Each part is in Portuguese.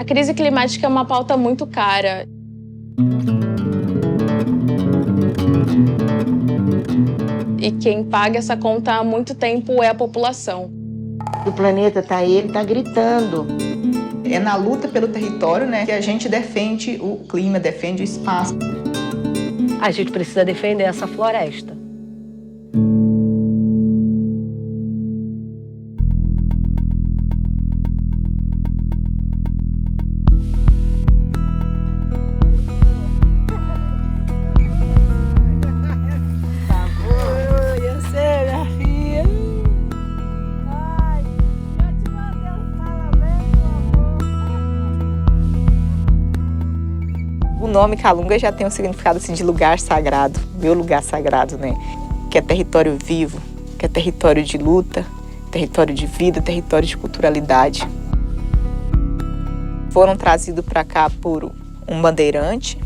crise climática é uma pauta muito cara. E quem paga essa conta há muito tempo é a população. O planeta está aí, ele está gritando. É na luta pelo território, né, que a gente defende o clima, defende o espaço. A gente precisa defender essa floresta. O nome Calunga já tem um significado assim, de lugar sagrado, meu lugar sagrado, né? Que é território vivo, que é território de luta, território de vida, território de culturalidade. Foram trazidos para cá por um bandeirante,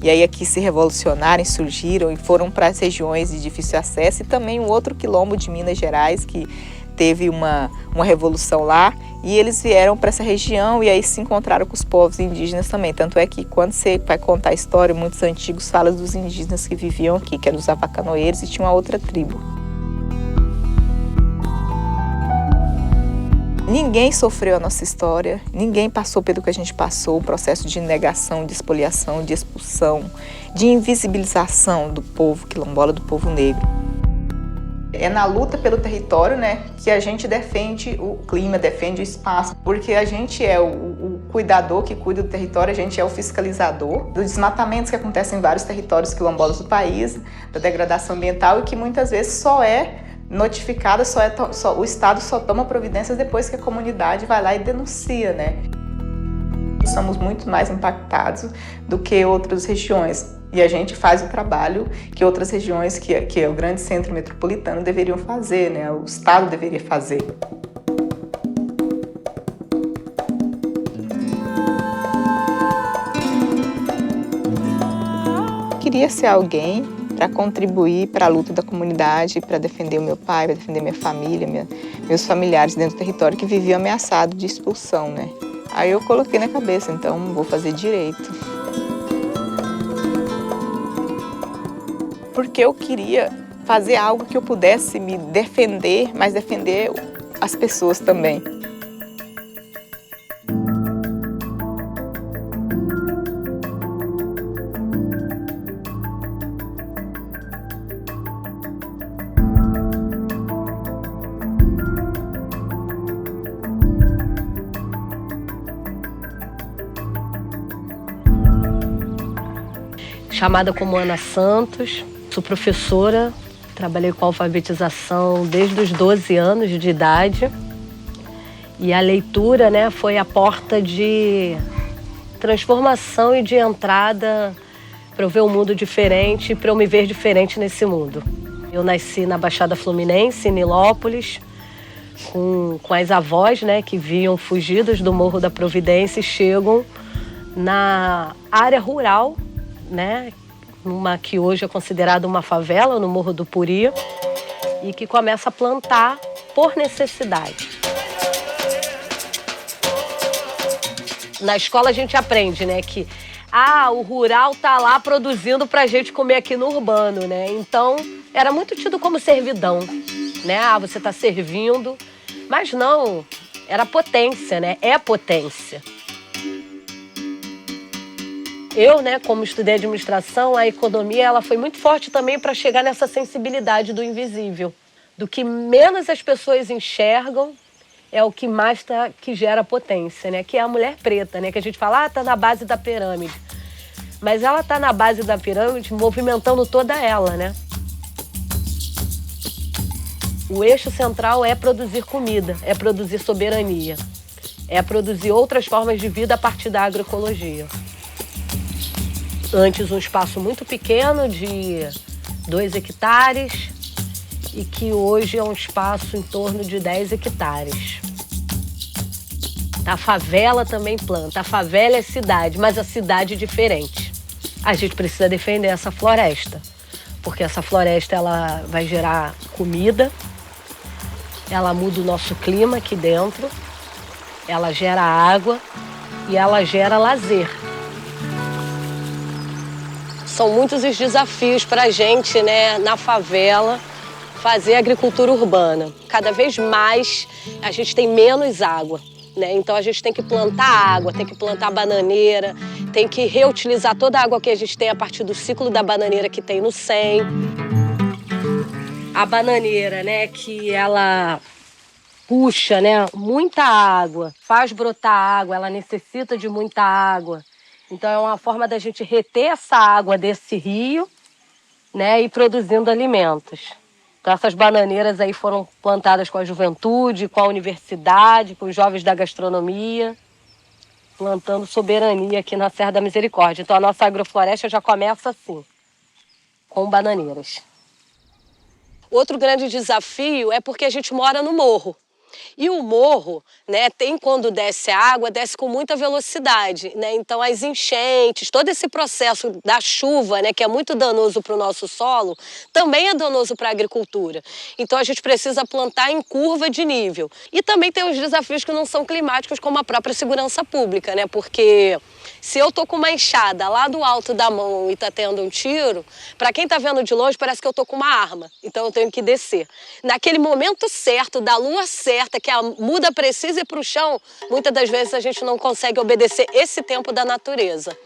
e aí aqui se revolucionaram, surgiram e foram para as regiões de difícil acesso, e também um outro quilombo de Minas Gerais que teve uma revolução lá, e eles vieram para essa região e aí se encontraram com os povos indígenas também. Tanto é que quando você vai contar a história, muitos antigos falam dos indígenas que viviam aqui, que eram os avacanoeiros, e tinha uma outra tribo. Ninguém sofreu a nossa história, ninguém passou pelo que a gente passou, o processo de negação, de expoliação, de expulsão, de invisibilização do povo quilombola, do povo negro. É na luta pelo território, né, que a gente defende o clima, defende o espaço, porque a gente é o cuidador que cuida do território, a gente é o fiscalizador dos desmatamentos que acontecem em vários territórios quilombolas do país, da degradação ambiental, e que muitas vezes só é notificada, o Estado só toma providências depois que a comunidade vai lá e denuncia, né? Somos muito mais impactados do que outras regiões. E a gente faz o trabalho que outras regiões, que é o grande centro metropolitano, deveriam fazer, né? O Estado deveria fazer. Queria ser alguém para contribuir para a luta da comunidade, para defender o meu pai, para defender minha família, meus familiares dentro do território que viviam ameaçados de expulsão, né? Aí eu coloquei na cabeça, então vou fazer direito. Porque eu queria fazer algo que eu pudesse me defender, mas defender as pessoas também. Chamada como Ana Santos, sou professora, trabalhei com alfabetização desde os 12 anos de idade. E a leitura, né, foi a porta de transformação e de entrada para eu ver um mundo diferente, para eu me ver diferente nesse mundo. Eu nasci na Baixada Fluminense, em Nilópolis, com as avós, né, que vinham fugidas do Morro da Providência e chegam na área rural, né, numa que hoje é considerada uma favela, no Morro do Puri, e que começa a plantar por necessidade. Na escola a gente aprende, né, que o rural tá lá produzindo pra gente comer aqui no urbano, né? Então, era muito tido como servidão, né? Você tá servindo, mas não, era potência, né? É potência. Eu, né, como estudei administração, a economia ela foi muito forte também para chegar nessa sensibilidade do invisível. Do que menos as pessoas enxergam é o que mais que gera potência, né? Que é a mulher preta, né? Que a gente fala, tá na base da pirâmide. Mas ela tá na base da pirâmide movimentando toda ela, né? O eixo central é produzir comida, é produzir soberania, é produzir outras formas de vida a partir da agroecologia. Antes um espaço muito pequeno de 2 hectares e que hoje é um espaço em torno de 10 hectares. A favela também planta, a favela é cidade, mas a cidade é diferente. A gente precisa defender essa floresta, porque essa floresta ela vai gerar comida, ela muda o nosso clima aqui dentro, ela gera água e ela gera lazer. São muitos os desafios para a gente, né, na favela, fazer agricultura urbana. Cada vez mais a gente tem menos água, né? Então a gente tem que plantar água, tem que plantar bananeira, tem que reutilizar toda a água que a gente tem a partir do ciclo da bananeira que tem no SEM. A bananeira, né, que ela puxa, né, muita água, faz brotar água, ela necessita de muita água. Então é uma forma da gente reter essa água desse rio, né, e produzindo alimentos. Então essas bananeiras aí foram plantadas com a juventude, com a universidade, com os jovens da gastronomia, plantando soberania aqui na Serra da Misericórdia. Então a nossa agrofloresta já começa assim, com bananeiras. Outro grande desafio é porque a gente mora no morro. E o morro, né, tem quando desce a água, desce com muita velocidade, né? Então as enchentes, todo esse processo da chuva, né, que é muito danoso para o nosso solo, também é danoso para a agricultura. Então a gente precisa plantar em curva de nível. E também tem os desafios que não são climáticos, como a própria segurança pública, né? Porque se eu tô com uma enxada lá do alto da mão e tá tendo um tiro, para quem tá vendo de longe parece que eu tô com uma arma. Então eu tenho que descer. Naquele momento certo, da lua certa, que a muda precisa ir pro chão, muitas das vezes a gente não consegue obedecer esse tempo da natureza.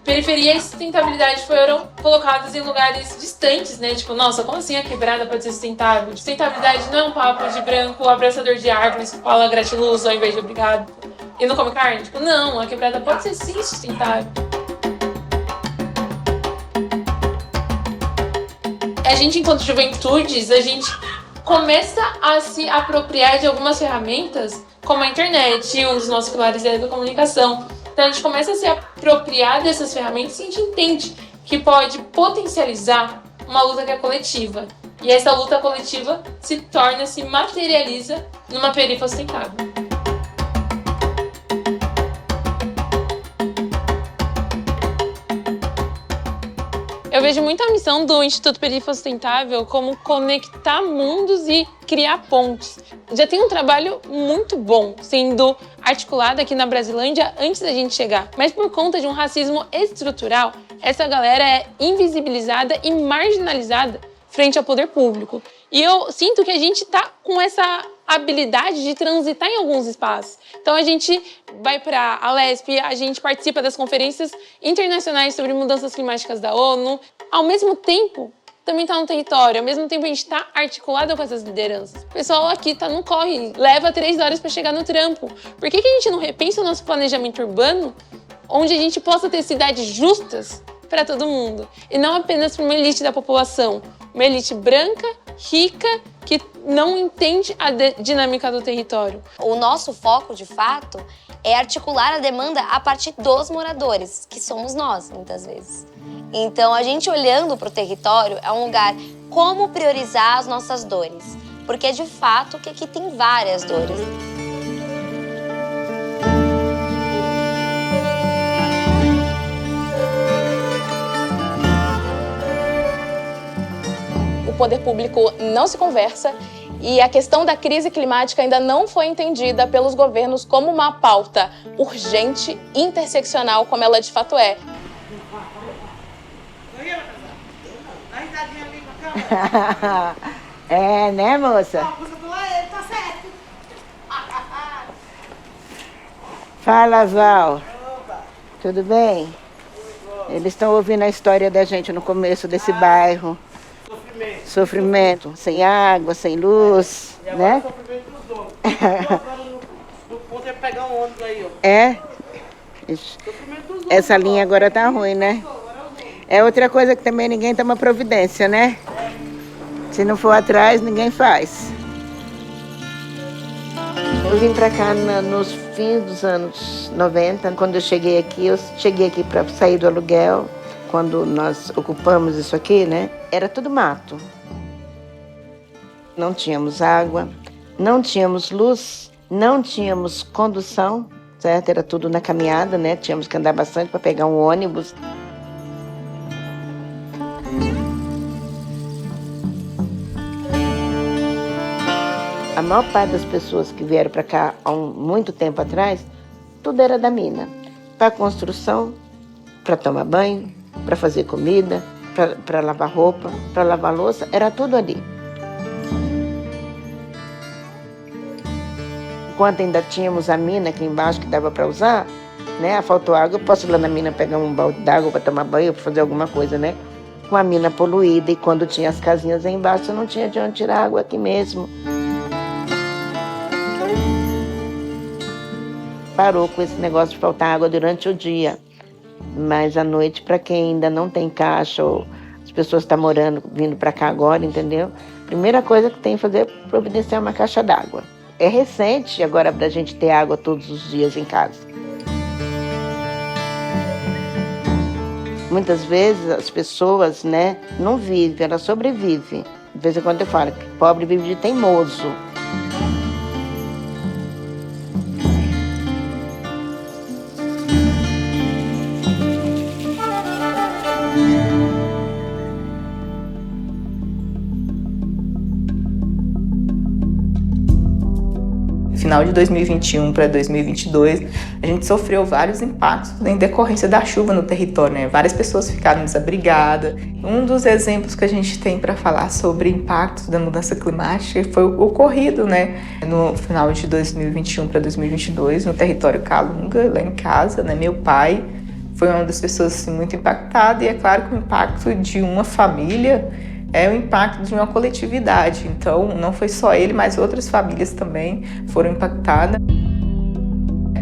Periferia e sustentabilidade foram colocadas em lugares distantes, né? Tipo, nossa, como assim a quebrada pode ser sustentável? Sustentabilidade não é um papo de branco abraçador de árvores que fala gratiluz ao invés de obrigado e não come carne. Tipo, não, a quebrada pode ser sim sustentável. A gente, enquanto juventudes, a gente começa a se apropriar de algumas ferramentas, como a internet, um dos nossos pilares é a comunicação. Então a gente começa a se apropriar dessas ferramentas e a gente entende que pode potencializar uma luta que é coletiva. E essa luta coletiva se materializa numa periferia sustentável. Eu vejo muito a missão do Instituto Perifa Sustentável como conectar mundos e criar pontes. Já tem um trabalho muito bom sendo articulado aqui na Brasilândia antes da gente chegar. Mas por conta de um racismo estrutural, essa galera é invisibilizada e marginalizada frente ao poder público. E eu sinto que a gente tá com essa habilidade de transitar em alguns espaços. Então a gente vai para a Alesp, a gente participa das conferências internacionais sobre mudanças climáticas da ONU. Ao mesmo tempo, também está no território. Ao mesmo tempo, a gente está articulado com essas lideranças. O pessoal aqui está no corre, leva 3 horas para chegar no trampo. Por que a gente não repensa o nosso planejamento urbano, onde a gente possa ter cidades justas para todo mundo? E não apenas para uma elite da população. Uma elite branca, rica, que não entende a dinâmica do território. O nosso foco, de fato, é articular a demanda a partir dos moradores, que somos nós, muitas vezes. Então, a gente olhando para o território é um lugar como priorizar as nossas dores, porque de fato que aqui tem várias dores. O poder público não se conversa e a questão da crise climática ainda não foi entendida pelos governos como uma pauta urgente, interseccional, como ela de fato é. É, né, moça? Fala, Val. Tudo bem? Eles estão ouvindo a história da gente no começo desse bairro. Sofrimento. Sem água, sem luz, e agora né? É sofrimento dos donos. Agora no ponto é pegar um ônibus aí, ó. É? Essa linha agora tá ruim, né? É outra coisa que também ninguém toma providência, né? Se não for atrás, ninguém faz. Eu vim pra cá nos fins dos anos 90. Quando eu cheguei aqui para sair do aluguel. Quando nós ocupamos isso aqui, né? Era tudo mato. Não tínhamos água, não tínhamos luz, não tínhamos condução, certo? Era tudo na caminhada, né? Tínhamos que andar bastante para pegar um ônibus. A maior parte das pessoas que vieram para cá há muito tempo atrás, tudo era da mina. Para construção, para tomar banho, para fazer comida, para lavar roupa, para lavar louça, era tudo ali. Enquanto ainda tínhamos a mina aqui embaixo que dava para usar, né? Faltou água, eu posso ir lá na mina pegar um balde d'água para tomar banho, para fazer alguma coisa, né? Com a mina poluída, e quando tinha as casinhas aí embaixo, eu não tinha de onde tirar água aqui mesmo. Parou com esse negócio de faltar água durante o dia, mas à noite, para quem ainda não tem caixa, ou as pessoas estão morando, vindo para cá agora, entendeu? Primeira coisa que tem que fazer é providenciar uma caixa d'água. É recente agora para a gente ter água todos os dias em casa. Muitas vezes as pessoas, né, não vivem, elas sobrevivem. De vez em quando eu falo que pobre vive de teimoso. Final de 2021 para 2022, a gente sofreu vários impactos em decorrência da chuva no território, né? Várias pessoas ficaram desabrigadas. Um dos exemplos que a gente tem para falar sobre impactos da mudança climática foi o ocorrido, né? No final de 2021 para 2022, no território Calunga, lá em casa, né? Meu pai foi uma das pessoas assim, muito impactada, e é claro que o impacto de uma família é o impacto de uma coletividade. Então, não foi só ele, mas outras famílias também foram impactadas.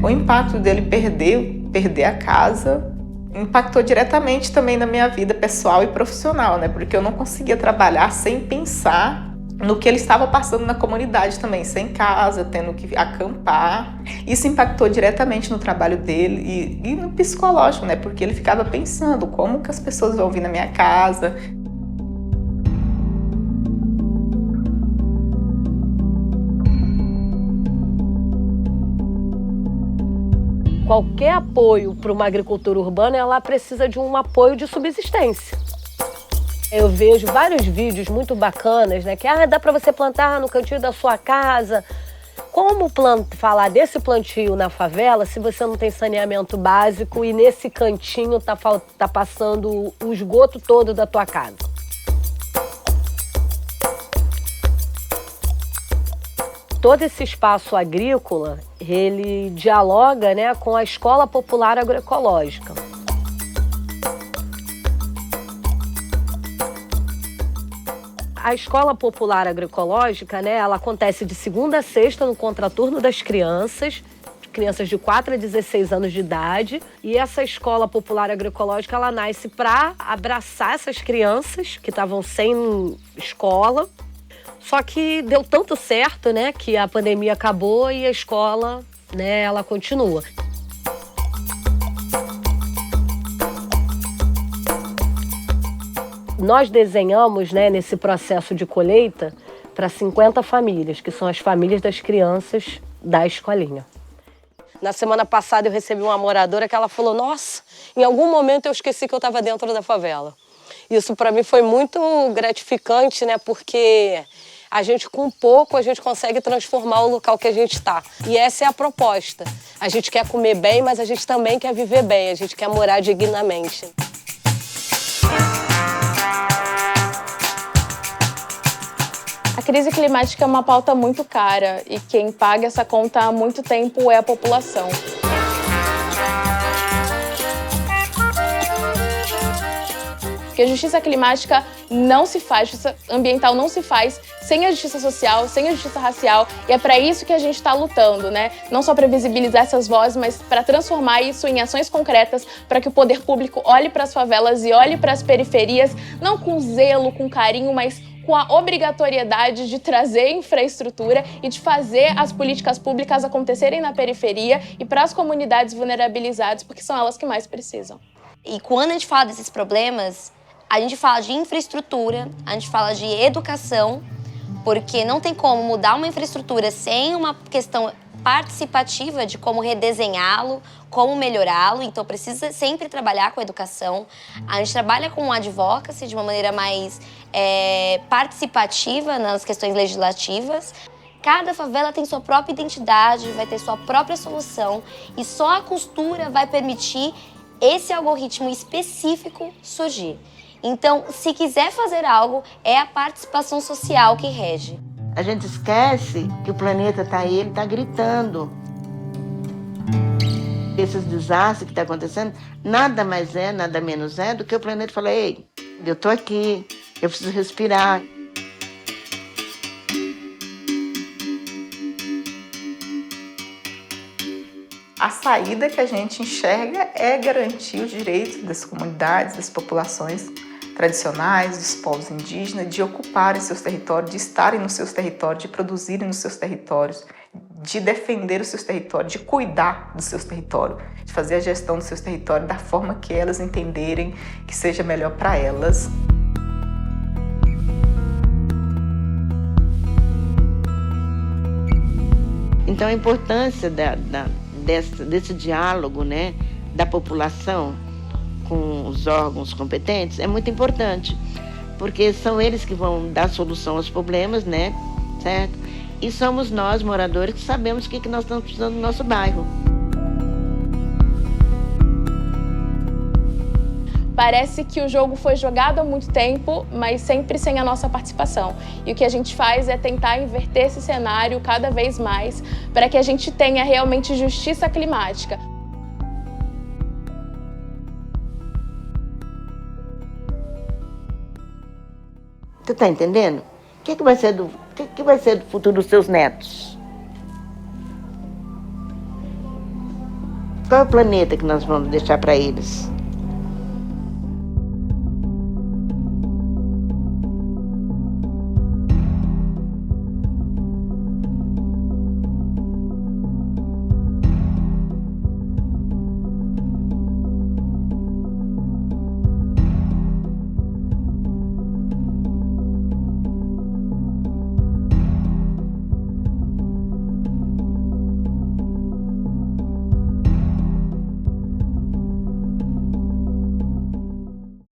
O impacto dele perder a casa impactou diretamente também na minha vida pessoal e profissional, né? Porque eu não conseguia trabalhar sem pensar no que ele estava passando na comunidade também, sem casa, tendo que acampar. Isso impactou diretamente no trabalho dele e no psicológico, né? Porque ele ficava pensando como que as pessoas vão vir na minha casa. Qualquer apoio para uma agricultura urbana, ela precisa de um apoio de subsistência. Eu vejo vários vídeos muito bacanas, né? Que dá para você plantar no cantinho da sua casa. Como falar desse plantio na favela se você não tem saneamento básico e nesse cantinho tá passando o esgoto todo da tua casa? Todo esse espaço agrícola, ele dialoga, né, com a Escola Popular Agroecológica. A Escola Popular Agroecológica, né, ela acontece de segunda a sexta no contraturno das crianças de 4 a 16 anos de idade. E essa Escola Popular Agroecológica, ela nasce para abraçar essas crianças que estavam sem escola. Só que deu tanto certo, né, que a pandemia acabou e a escola, né, ela continua. Nós desenhamos, né, nesse processo de colheita para 50 famílias, que são as famílias das crianças da escolinha. Na semana passada eu recebi uma moradora que ela falou: nossa, em algum momento eu esqueci que eu estava dentro da favela. Isso para mim foi muito gratificante, né, porque a gente, com pouco, a gente consegue transformar o local que a gente está. E essa é a proposta. A gente quer comer bem, mas a gente também quer viver bem. A gente quer morar dignamente. A crise climática é uma pauta muito cara e quem paga essa conta há muito tempo é a população. Porque a justiça climática não se faz, justiça ambiental não se faz sem a justiça social, sem a justiça racial. E é para isso que a gente está lutando, né? Não só para visibilizar essas vozes, mas para transformar isso em ações concretas, para que o poder público olhe para as favelas e olhe para as periferias, não com zelo, com carinho, mas com a obrigatoriedade de trazer infraestrutura e de fazer as políticas públicas acontecerem na periferia e para as comunidades vulnerabilizadas, porque são elas que mais precisam. E quando a gente fala desses problemas, a gente fala de infraestrutura, a gente fala de educação, porque não tem como mudar uma infraestrutura sem uma questão participativa de como redesenhá-lo, como melhorá-lo. Então precisa sempre trabalhar com a educação. A gente trabalha com o advocacy de uma maneira mais participativa nas questões legislativas. Cada favela tem sua própria identidade, vai ter sua própria solução e só a costura vai permitir esse algoritmo específico surgir. Então, se quiser fazer algo, é a participação social que rege. A gente esquece que o planeta está aí, ele está gritando. Esses desastres que estão acontecendo, nada mais é, nada menos é do que o planeta falar: ei, eu estou aqui, eu preciso respirar. A saída que a gente enxerga é garantir os direitos das comunidades, das populações tradicionais, dos povos indígenas, de ocuparem seus territórios, de estarem nos seus territórios, de produzirem nos seus territórios, de defender os seus territórios, de cuidar dos seus territórios, de fazer a gestão dos seus territórios da forma que elas entenderem que seja melhor para elas. Então a importância desse diálogo, né, da população com os órgãos competentes é muito importante, porque são eles que vão dar solução aos problemas, né, certo? E somos nós, moradores, que sabemos o que nós estamos precisando no nosso bairro. Parece que o jogo foi jogado há muito tempo, mas sempre sem a nossa participação. E o que a gente faz é tentar inverter esse cenário cada vez mais para que a gente tenha realmente justiça climática. Tu tá entendendo? O que vai ser do futuro dos seus netos? Qual é o planeta que nós vamos deixar para eles?